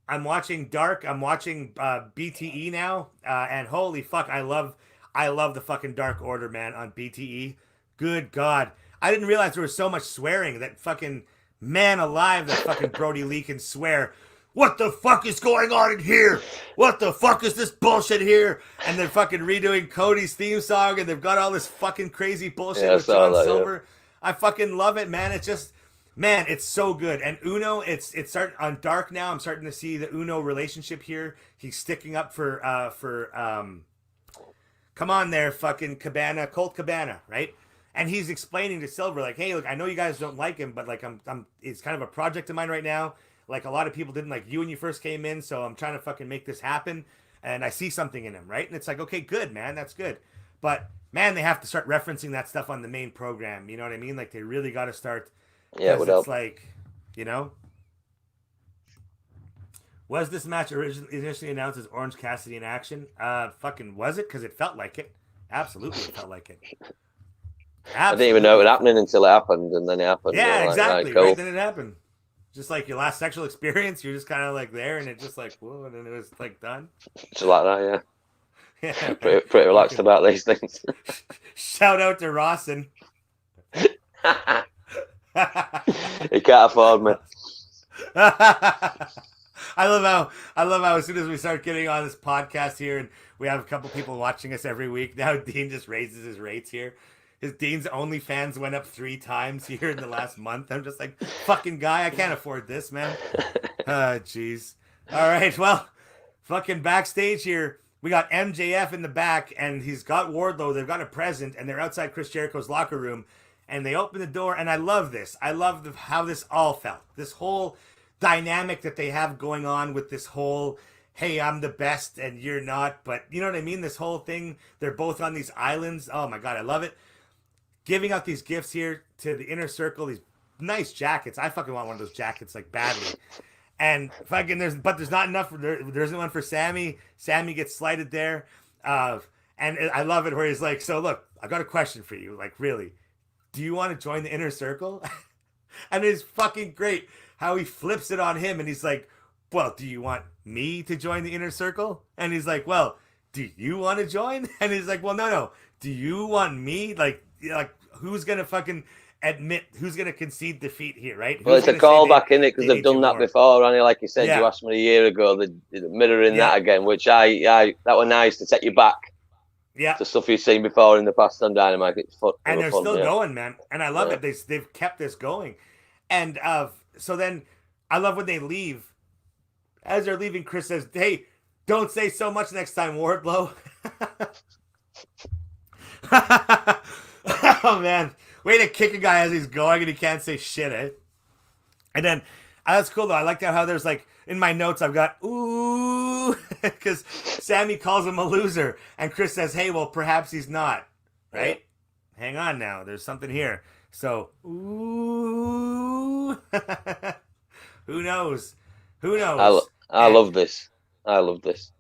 I'm watching Dark. I'm watching BTE now, and holy fuck, I love the fucking Dark Order, man, on BTE. Good God, I didn't realize there was so much swearing. That fucking man alive, that fucking Brody Lee can swear. What the fuck is going on in here? What the fuck is this bullshit here? And they're fucking redoing Cody's theme song, and they've got all this fucking crazy bullshit with John Silver. Yeah. I fucking love it, man. It's just, man, it's so good. And Uno, it's starting on Dark now. I'm starting to see the Uno relationship here. He's sticking up for come on there, fucking Colt Cabana, right? And he's explaining to Silver, like, hey, look, I know you guys don't like him, but like, it's kind of a project of mine right now. Like, a lot of people didn't like you when you first came in, so I'm trying to fucking make this happen. And I see something in him, right? And it's like, okay, good, man, that's good. But, man, they have to start referencing that stuff on the main program. You know what I mean? Like, they really got to start. Yeah, it would help. Like, was this match initially announced as Orange Cassidy in action? Fucking was it? Because it felt like it. Absolutely, it felt like it. Absolutely. I didn't even know it was happening until it happened, and then it happened. Yeah, exactly. Like, cool. Right, then it happened. Just like your last sexual experience, you're just kind of like there, and it just like, whoa, and then it was like done. Just like that, yeah. Yeah. Pretty relaxed about these things. Shout out to Rawson. He can't afford me. I love how as soon as we start getting on this podcast here, and we have a couple people watching us every week now, Dean just raises his rates here. His Dean's OnlyFans went up 3 times here in the last month. I'm just like, fucking guy, I can't afford this, man. Jeez. All right, well, fucking backstage here, we got MJF in the back, and he's got Wardlow. They've got a present, and they're outside Chris Jericho's locker room, and they open the door, and I love this. I love how this all felt. This whole dynamic that they have going on with this whole, hey, I'm the best, and you're not, but you know what I mean? This whole thing, they're both on these islands. Oh, my God, I love it. Giving out these gifts here to the inner circle, these nice jackets. I fucking want one of those jackets like badly. And fucking there's not enough. There isn't one for Sammy. Sammy gets slighted there. And I love it where he's like, so look, I got a question for you. Like, really, do you want to join the inner circle? And it's fucking great how he flips it on him. And he's like, well, do you want me to join the inner circle? And he's like, well, do you want to join? And he's like, well, no. Do you want me? Like who's gonna fucking who's gonna concede defeat here, right? Well, it's a callback in it because they've done that before, and like you said, you asked me a year ago, they're mirroring that again, which I that was nice to take you back. Yeah, to stuff you've seen before in the past on Dynamite. It's fun, and they're still going, man. And I love it. They've kept this going, and so then I love when they leave. As they're leaving, Chris says, "Hey, don't say so much next time, Wardlow." Oh man, way to kick a guy as he's going and he can't say shit, eh? And then that's cool though. I like how there's like in my notes, I've got, ooh, because Sammy calls him a loser. And Chris says, hey, well, perhaps he's not. Right? Yeah. Hang on now. There's something here. So, ooh. Who knows? Who knows? I love this. I love this.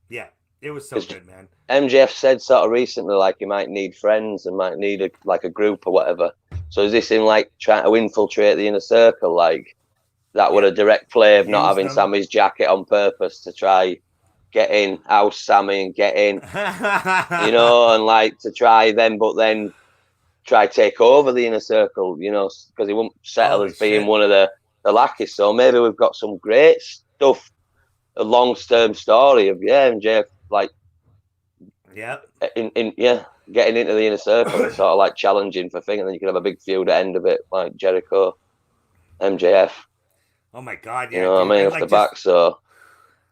Yeah, it was so good, man. MJF said sort of recently, like, he might need friends and might need a group or whatever. So is this him, like, trying to infiltrate the inner circle? Like, that were a direct play of not having Sammy's jacket on purpose to try get in, oust Sammy and get in, you know, and like to try then, but then try take over the inner circle, you know, because he won't settle as being one of the lackeys. So maybe we've got some great stuff, a long-term story of MJF like in getting into the inner circle and sort of like challenging for thing, and then you can have a big feud at the end of it, like Jericho, MJF. Oh my God! Yeah, you know what I mean, off the back. So,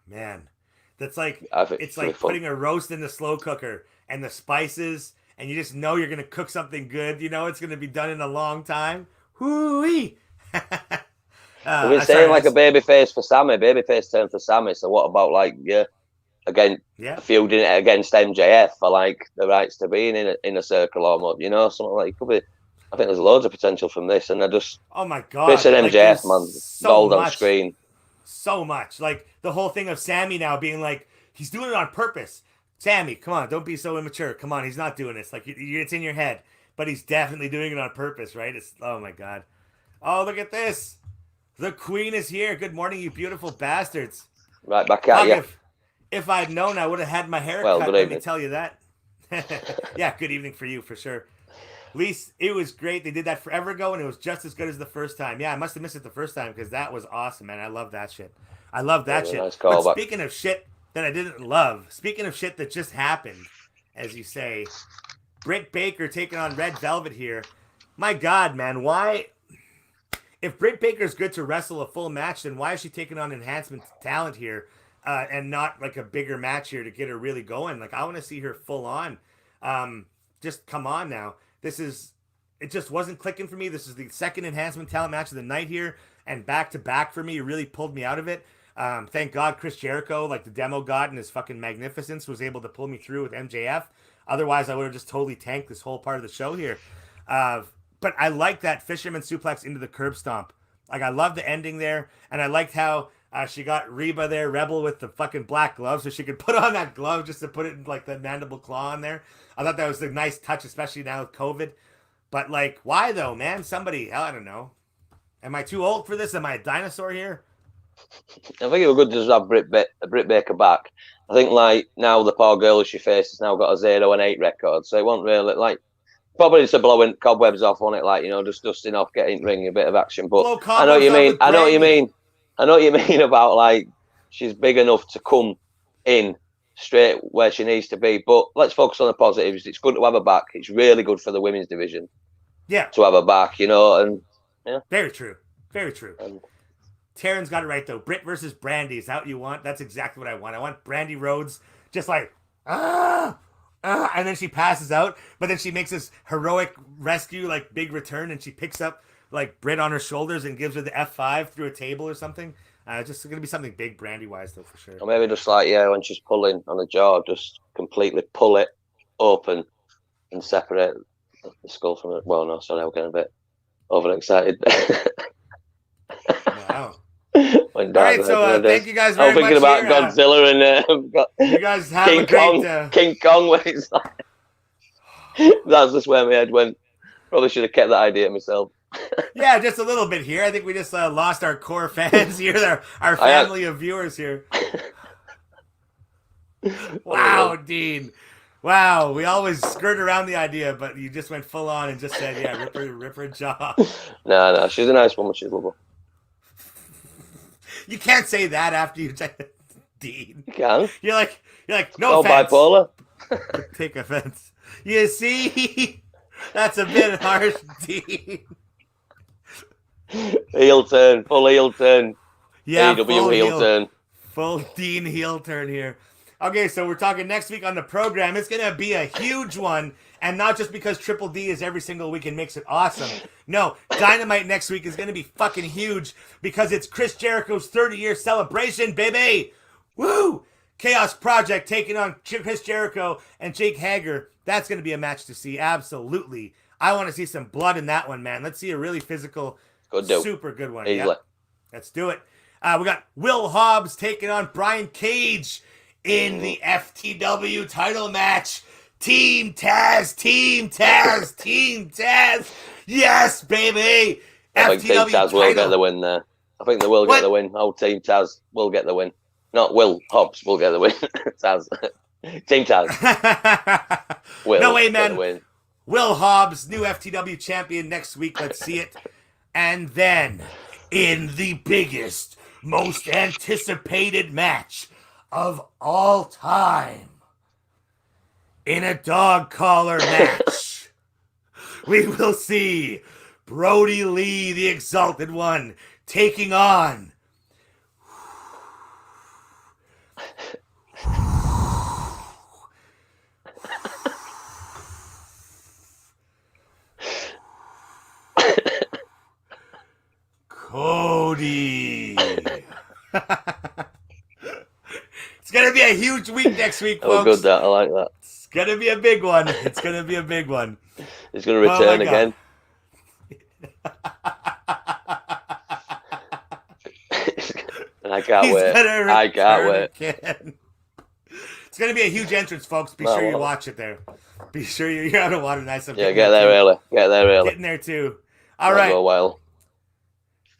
man, that's like it's like putting a roast in the slow cooker and the spices, and you just know you're gonna cook something good. You know it's gonna be done in a long time. Hoo-wee! We've been saying like a babyface for Sammy, babyface turn for Sammy. So what about like feuding it against MJF for like the rights to being in a circle almost? You know, something like it could be. I think there's loads of potential from this, and they're just. Oh my God! Chris and MJF, man, gold on screen. So much, like the whole thing of Sammy now being like he's doing it on purpose. Sammy, come on, don't be so immature. Come on, he's not doing this. Like it's in your head, but he's definitely doing it on purpose, right? It's oh my God. Oh, look at this. The Queen is here. Good morning, you beautiful bastards. Right back at you. If I'd known, I would have had my hair cut. Let me tell you that. Yeah, good evening for you for sure. Least it was great. They did that forever ago, and it was just as good as the first time. Yeah, I must have missed it the first time because that was awesome, man. I love that shit. I love that shit. Nice but speaking of shit that I didn't love, speaking of shit that just happened, as you say, Britt Baker taking on Red Velvet here. My God, man, why? If Britt Baker's good to wrestle a full match, then why is she taking on enhancement talent here and not like a bigger match here to get her really going? Like I want to see her full on. Just come on now. It just wasn't clicking for me. This is the second enhancement talent match of the night here, and back to back for me. It really pulled me out of it. Thank God Chris Jericho, like the demo god and his fucking magnificence, was able to pull me through with MJF. Otherwise, I would have just totally tanked this whole part of the show here. But I like that fisherman suplex into the curb stomp. Like I love the ending there, and I liked how she got Reba there, Rebel with the fucking black glove, so she could put on that glove just to put it in like the mandible claw in there. I thought that was a nice touch, especially now with COVID. But like, why though, man? Somebody, I don't know. Am I too old for this? Am I a dinosaur here? I think it would be good to just have Britt Baker back. I think like now the poor girl she faces now got a 0-8 record, so it won't really like probably just blowing cobwebs off on it, like, you know, just dusting off, getting ring a bit of action. But I know what you mean. I know what you mean about like she's big enough to come in straight where she needs to be. But let's focus on the positives. It's good to have her back. It's really good for the women's division. Yeah. To have her back, you know, and yeah. Very true. Very true. Taryn's got it right though. Britt versus Brandy. Is that what you want? That's exactly what I want. I want Brandy Rhodes just like and then she passes out, but then she makes this heroic rescue, like big return, and she picks up like Britt on her shoulders and gives her the F5 through a table or something. Just going to be something big Brandy wise though, for sure. Or maybe just like, when she's pulling on the jaw, just completely pull it open and separate the skull from it. Well, no, sorry, I'm getting a bit overexcited. Wow. All right, so thank you guys very much. I'm thinking about Godzilla and you guys have King a great Kong. King Kong, when it's like that's just where my head went. Probably should have kept that idea myself. Yeah, just a little bit here. I think we just lost our core fans here, our family of viewers here. Wow, Dean. Wow, we always skirt around the idea, but you just went full on and just said, yeah, rip her jaw. No, she's a nice woman. She's lovable. You can't say that after you Dean. You can. You're like, no offense. Bipolar. Take offense. You see? That's a bit harsh, Dean. Heel turn. Full heel turn. Yeah, AEW heel turn. Full Dean heel turn here. Okay, so we're talking next week on the program. It's going to be a huge one, And not just because Triple D is every single week and makes it awesome. No, Dynamite next week is going to be fucking huge because it's Chris Jericho's 30-year celebration, baby. Woo! Chaos Project taking on Chris Jericho and Jake Hager. That's going to be a match to see, absolutely. I want to see some blood in that one, man. Let's see a really physical, super good one. Yep. Let's do it. We got Will Hobbs taking on Brian Cage in the FTW title match. Team Taz, Team Taz, Team Taz. Yes, baby. I think Team Taz will get the win there. I think they will get the win. Oh, Team Taz will get the win. Not Will Hobbs will get the win. Taz. Team Taz. No way, man. Will Hobbs, new FTW champion next week. Let's see it. And then, in the biggest, most anticipated match of all time, in a dog collar match, we will see Brody Lee, the Exalted One, taking on Cody. It's going to be a huge week next week, folks. Oh, good, that. I like that. It's going to be a big one. It's going to be a big one. He's going to return again. I can't wait. I can't wait. Again. It's going to be a huge entrance, folks. Be sure you watch it there. Be sure you're out of water. Nice. Yeah, get there early. Get there early. Getting there, too. All right. Go well.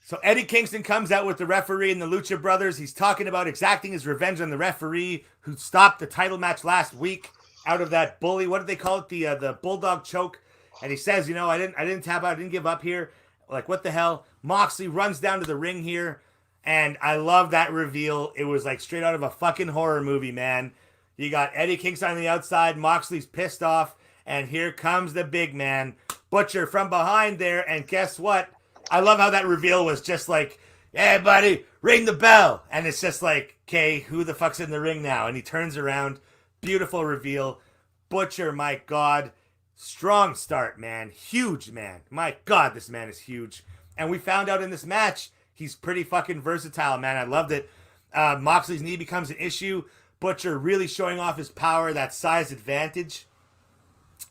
So Eddie Kingston comes out with the referee and the Lucha Brothers. He's talking about exacting his revenge on the referee who stopped the title match last week out of that bully. What did they call it? The bulldog choke. And he says, you know, I didn't tap out. I didn't give up here. Like, what the hell? Moxley runs down to the ring here. And I love that reveal. It was like straight out of a fucking horror movie, man. You got Eddie Kingston on the outside. Moxley's pissed off. And here comes the big man, Butcher, from behind there. And guess what? I love how that reveal was just like, hey, buddy, ring the bell. And it's just like, okay, who the fuck's in the ring now? And he turns around. Beautiful reveal. Butcher, my God. Strong start, man. Huge, man. My God, this man is huge. And we found out in this match, he's pretty fucking versatile, man. I loved it. Moxley's knee becomes an issue. Butcher really showing off his power, that size advantage.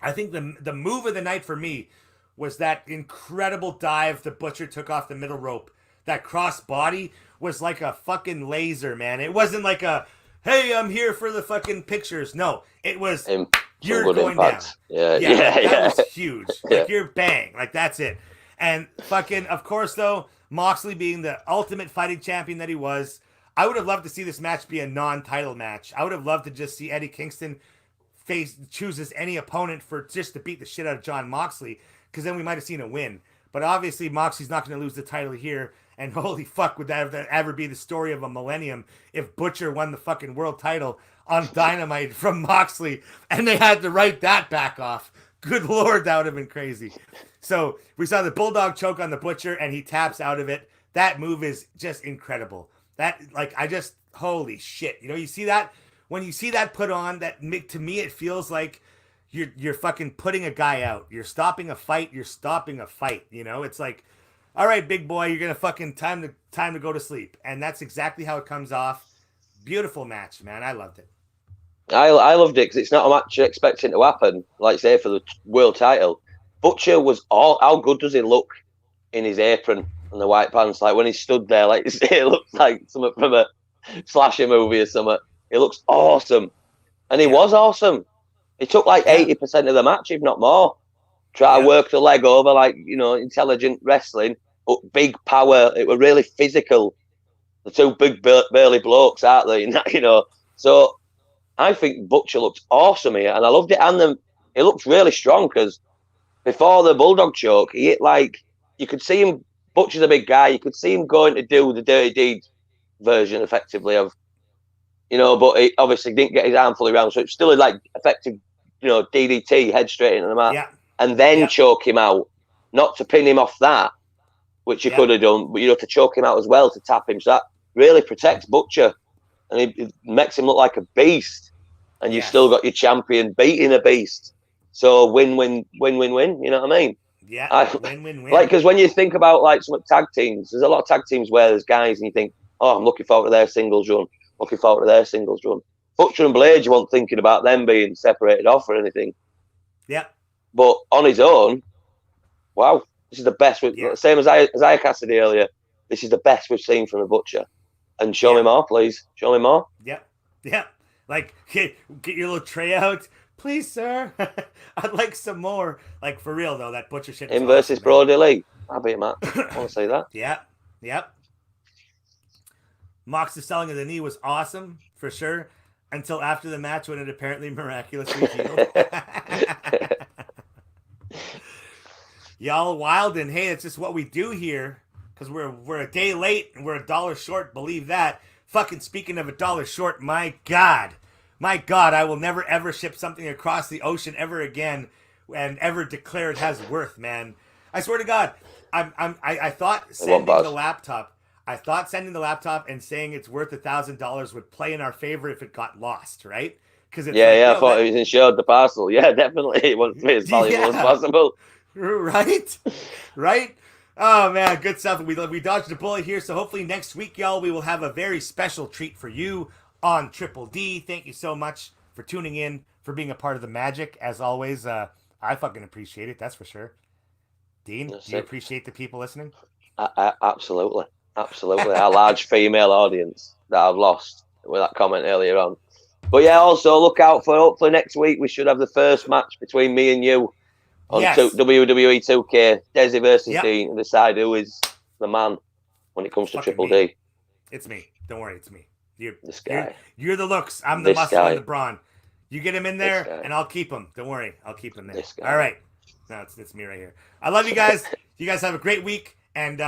I think the move of the night for me was that incredible dive the Butcher took off the middle rope. That cross body was like a fucking laser, man. It wasn't like a, hey, I'm here for the fucking pictures. No, it was, you're going down. That was huge. Like, you're bang. Like, that's it. And fucking, of course, though, Moxley being the ultimate fighting champion that he was, I would have loved to see this match be a non-title match. I would have loved to just see Eddie Kingston chooses any opponent for just to beat the shit out of Jon Moxley, because then we might have seen a win. But obviously, Moxley's not going to lose the title here. And holy fuck, would that ever be the story of a millennium if Butcher won the fucking world title on Dynamite from Moxley and they had to write that back off. Good Lord, that would have been crazy. So we saw the Bulldog choke on the Butcher and he taps out of it. That move is just incredible. Holy shit. You know, you see that? When you see that put on, that to me, it feels like you're fucking putting a guy out. You're stopping a fight. You know, it's like, all right, big boy, you're gonna fucking time to go to sleep, and that's exactly how it comes off. Beautiful match, man. I loved it. I loved it because it's not a match you're expecting to happen. Like say for the world title, Butcher was all. How good does he look in his apron and the white pants? Like when he stood there, like it looks like something from a slasher movie or something. It looks awesome, and he was awesome. He took like 80% of the match, if not more. Try to work the leg over, like, you know, intelligent wrestling, but big power. It was really physical. The two big burly blokes, aren't they? You know, so I think Butcher looks awesome here, and I loved it. And then he looks really strong because before the Bulldog choke, he hit like you could see him. Butcher's a big guy. You could see him going to do the Dirty Deed version, effectively of, you know, but he obviously didn't get his arm fully around, so it's still like effective, you know, DDT, head straight into the mat. Yeah. And then choke him out, not to pin him off that, which you could have done, but you know, to choke him out as well, to tap him. So that really protects Butcher, and it makes him look like a beast. And you've still got your champion beating a beast. So win. You know what I mean? Yeah, win. Like, because when you think about like some tag teams, there's a lot of tag teams where there's guys and you think, oh, I'm looking forward to their singles run. Butcher and Blade, you weren't thinking about them being separated off or anything. Yeah. But on his own, wow, this is the best. Same as Isaiah Cassidy earlier. This is the best we've seen from the Butcher. And show me more, please. Show me more. Yeah. Like, get your little tray out. Please, sir. I'd like some more. Like, for real, though, that Butcher shit. Him versus Brody Lee. I'll be a match. I want to say that. Yep. Mox's selling of the knee was awesome, for sure, until after the match when it apparently miraculously healed. Y'all wild, and hey, it's just what we do here, because we're a day late and we're $1 short, believe that. Fucking speaking of $1 short, my God, I will never ever ship something across the ocean ever again and ever declare it has worth, man. I swear to God, I thought sending the laptop. I thought sending the laptop and saying it's worth $1,000 would play in our favor if it got lost, right? Because I thought it was insured the parcel. Yeah, definitely, it wants to be as valuable as possible. Right. Oh man, good stuff. We dodged a bullet here, so hopefully next week, y'all, we will have a very special treat for you on Triple D. Thank you so much for tuning in, for being a part of the magic. As always, I fucking appreciate it. That's for sure. Dean, do you appreciate the people listening? Absolutely. Our large female audience that I've lost with that comment earlier on. But yeah, also look out for hopefully next week we should have the first match between me and you on WWE 2K. Dezzie versus Dean, and decide who is the man when it comes to Triple D. It's me. Don't worry, it's me. This guy. You're the looks. I'm the muscle and the brawn. You get him in there, and I'll keep him. Don't worry, I'll keep him there. All right. No, it's me right here. I love you guys. You guys have a great week, and